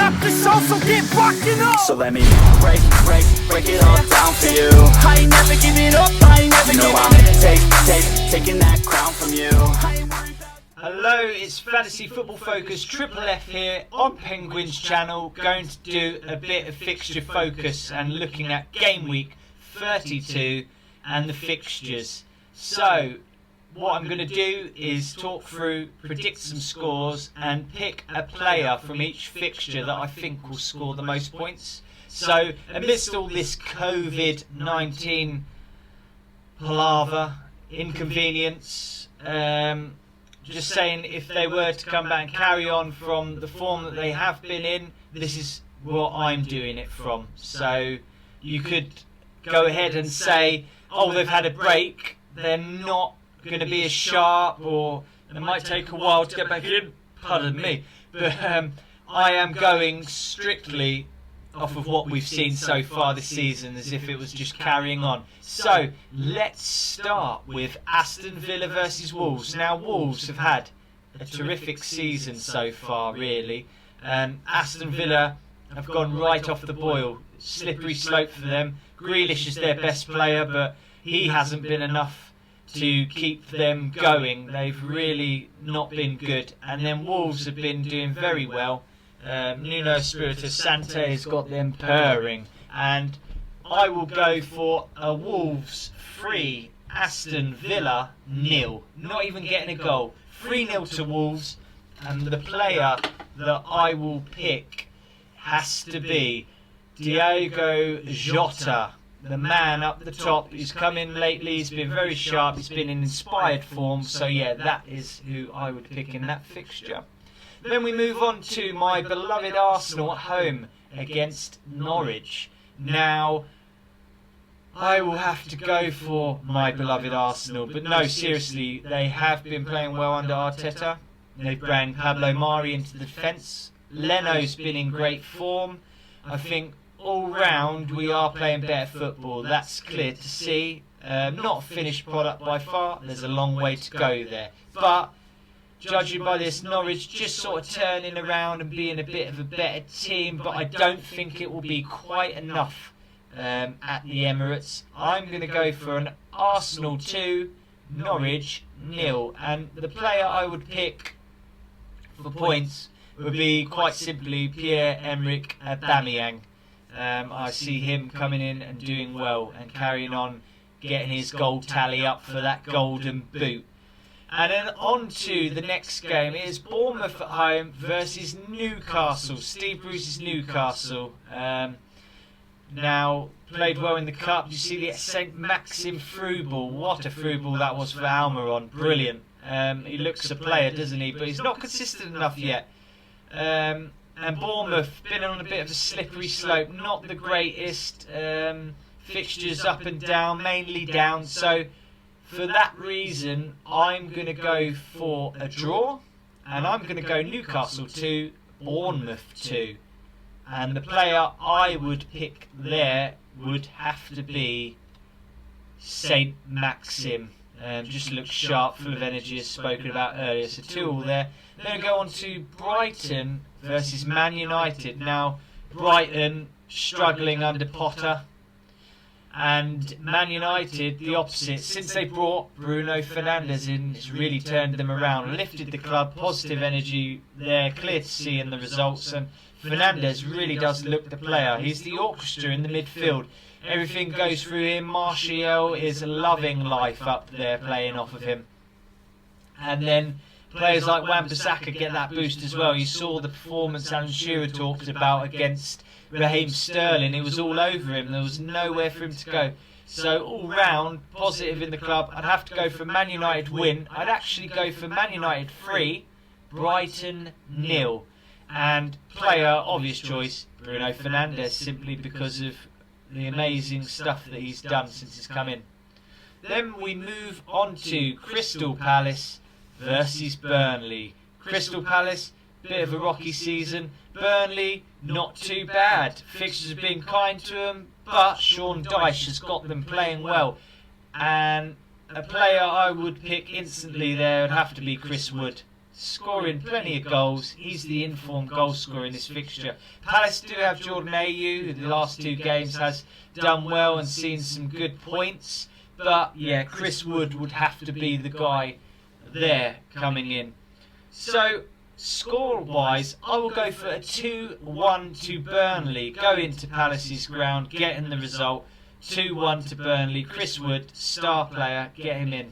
rap the show, so get rockin' up. So let me break it all down for you. I ain't never giving up, I ain't never giving up. Taking that crown from you. Hello, it's Fantasy Football Focus Triple F here on Penguin's channel, going to do a bit of fixture focus and looking at game week 32 and the fixtures. So what I'm going to do is talk through, predict some scores and pick a player from each fixture that I think will score the most points. So amidst all this COVID-19 palaver, inconvenience, just saying, if they were to come back and carry on from the form that they have been in, this is what I'm doing it from. So you could go ahead and say, oh, they've had a break, they're not going to be as sharp, or it might take a while to get back in, pardon me, but I am going strictly off of what we've seen so far this season, as if it was just carrying on. So let's start with Aston Villa versus Wolves. Now Wolves have had a terrific season so far, really. Aston Villa have gone right off the boil. Slippery slope for them. Grealish is their best player, but he hasn't been enough to keep them going. They've really not been good. And then Wolves have been doing very well. Nuno Espirito Santo has got them purring, and I will go for a Wolves 3, Aston Villa 0. Not even getting a goal. 3-0 to Wolves, and the player that I will pick has to be Diogo Jota, the man up the top. He's come in lately, he's been very sharp, he's been in inspired form, so yeah, that is who I would pick in that fixture. Then we move on to my beloved Arsenal at home against Norwich. Now, I will have to go for my beloved Arsenal, but no, seriously, they have been playing well under Arteta. They've brought Pablo Mari into the defence. Leno's been in great form. I think all round we are playing better football. That's clear to see. Not a finished product by far. There's a long way to go there. But judging by this, Norwich just sort of turning around and being a bit of a better team, but I don't think it will be quite enough at the Emirates. I'm going to go for an Arsenal 2, Norwich 0. And the player I would pick for points would be quite simply Pierre-Emerick Aubameyang. I see him coming in and doing well and carrying on, getting his goal tally up for that golden boot. And then on to the next game. It is Bournemouth at home versus Newcastle. Steve Bruce's Newcastle. Now, played well in the Cup. You see the St. Maxim through ball. What a through ball that was for Almiron. Brilliant. He looks a player, doesn't he? But he's not consistent enough yet. And Bournemouth, been on a bit of a slippery slope. Not the greatest. Fixtures up and down, mainly down. So for that reason, I'm going to go for a draw, and I'm going to go Newcastle 2, Bournemouth 2. And the player I would pick there would have to be St. Maxim. Just looks sharp, full of energy, as spoken about earlier. So 2 all there. Then we go on to Brighton versus Man United. Now, Brighton struggling under Potter. And Man United, the opposite. Since they brought Bruno Fernandes in, it's really turned them around, lifted the club, positive energy there, clear to see in the results. And Fernandes really does look the player. He's the orchestra in the midfield. Everything goes through him. Martial is loving life up there, playing off of him. And then players like Wan-Bissaka get that boost as well. You saw the performance Alan Shearer talked about against Raheem Sterling. It was all over him. There was nowhere for him to go. So all round, positive in the club. I'd have to go for Man United win. I'd actually go for Man United 3, Brighton 0. And player, obvious choice, Bruno Fernandes, simply because of the amazing stuff that he's done since he's come in. Then we move on to Crystal Palace versus Burnley. Crystal Palace, bit of a rocky season. Burnley, not too bad. Fixtures have been kind to them, but Sean Dyche has got them playing well. And a player I would pick instantly there would have to be Chris Wood. scoring plenty of goals. He's the informed goal scorer in this fixture. Palace do have Jordan Ayew, who the last 2 games has done well and seen some good points. But yeah, Chris Wood would have to be the guy there coming in. So score-wise, I will go for a 2-1 to Burnley. Go into Palace's ground, getting the result. 2-1 to Burnley. Chris Wood, star player, get him in.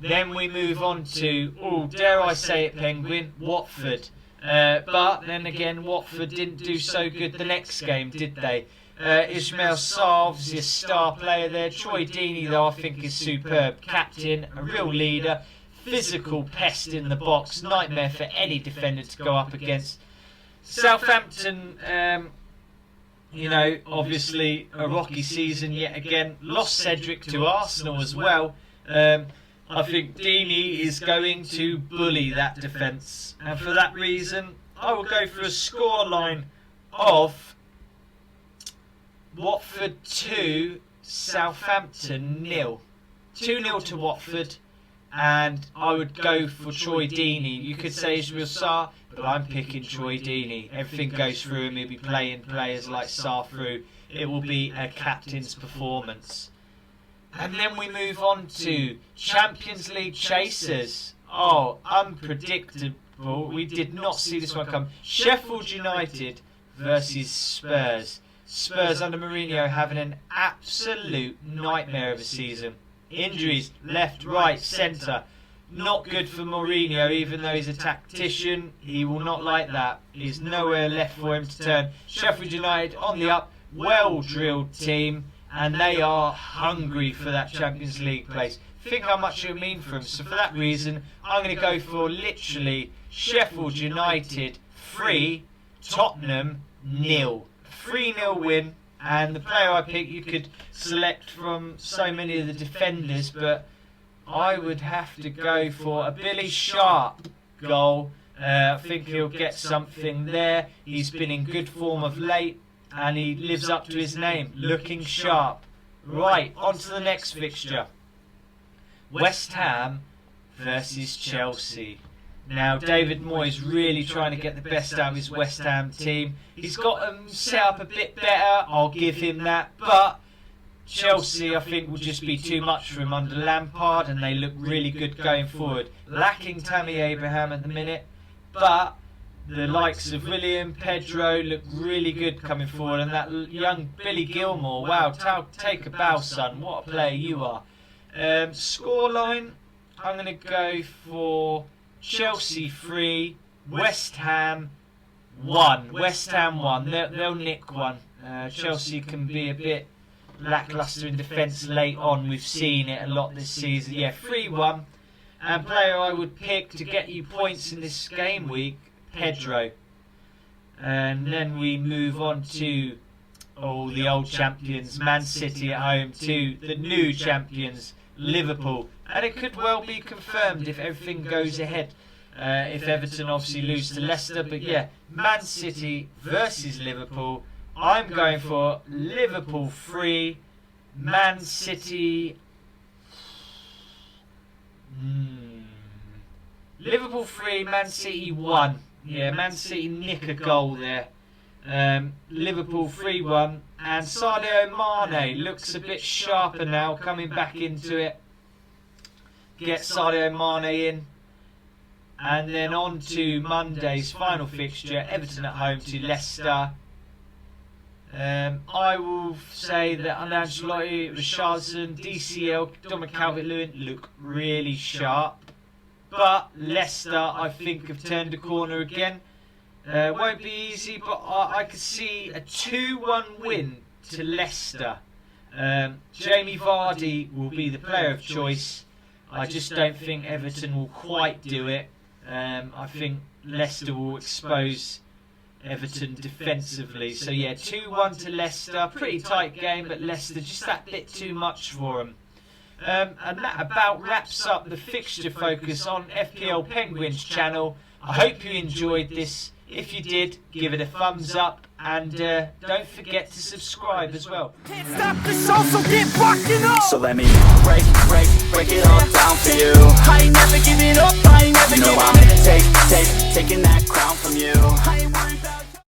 Then we move on to, dare I say it, Penguin, Watford. But then again, Watford didn't do so good the next game, did they? Ismail Sarr, obviously a star player there. Troy Deeney, though, I think is superb. Captain, a real leader. Physical pest in the box. Nightmare for any defender to go up against. Southampton, obviously a rocky season yet again. Lost Cedric to Arsenal as well. I think Deeney is going to bully that defence. And for that reason, I will go for a scoreline of Watford 2, Southampton 0. 2-0 to Watford. And I would go for Troy Deeney. You could say Ismail Sarr, but I'm picking Troy Deeney. Everything goes through him. He'll be playing players like Sarr through. It will be a captain's performance. And then we move on to Champions League chasers. Unpredictable. We did not see this one come. Sheffield United versus Spurs. Spurs under Mourinho having an absolute nightmare of a season. Injuries left, right, centre. Not good for Mourinho, even though he's a tactician. He will not like that. There's nowhere left for him to turn. Sheffield United on the up. Well-drilled team. And they are hungry for that Champions League place. Think how much it would mean for them. So for that reason, I'm going to go for literally Sheffield United 3, Tottenham 0. 3-0 win. And the player I pick, you could select from so many of the defenders, but I would have to go for a Billy Sharp goal. I think he'll get something there. He's been in good form of late, and he lives up to his name, looking sharp. Right, on to the next fixture. West Ham versus Chelsea. Now, David Moyes really trying to get the best out of his West Ham team. He's got them set up a bit better, I'll give him that. But Chelsea, I think, will just be too much for him under Lampard, and they look really good going forward. Lacking Tammy Abraham at the minute, but the likes of William, Pedro look really good coming forward. And that young Billy Gilmore, wow, take a bow, son. What a player you are. Scoreline, I'm going to go for Chelsea 3, West Ham 1. West Ham 1. They'll nick one. Chelsea can be a bit lacklustre in defence late on. We've seen it a lot this season. Yeah, 3-1. And player I would pick to get you points in this game week, Pedro. And then we move on to the old champions, Man City at home to the new champions, Liverpool. And it could well be confirmed if everything goes ahead. If Everton obviously lose to Leicester. But yeah, Man City versus Liverpool. I'm going for Liverpool 3, Man City... Liverpool 3, Man City 1. Yeah, Man City nick a goal there. Liverpool 3-1. And Sadio Mane looks a bit sharper now, coming back into it. Get Sadio Mane in. And then on to Monday's final fixture, Everton at home to Leicester. I will say that under Ancelotti, Richarlison, DCL, Dominic Calvert-Lewin look really sharp. But Leicester, I think, have turned a corner again. Won't be easy, but I could see a 2-1 win to Leicester. Jamie Vardy will be the player of choice. I just don't think Everton will quite do it. I think Leicester will expose Everton defensively. So yeah, 2-1 to Leicester. Pretty tight game, but Leicester just that bit too much for them. And that about wraps up the fixture focus on FPL Penguins channel. I hope you enjoyed this If you did, give it a thumbs up, and don't forget to subscribe as well. Can't stop the show, so get rocking up. So let me break it all down for you. I ain't never giving up, I ain't never You know giving I'm up. taking that crown from you. I ain't worried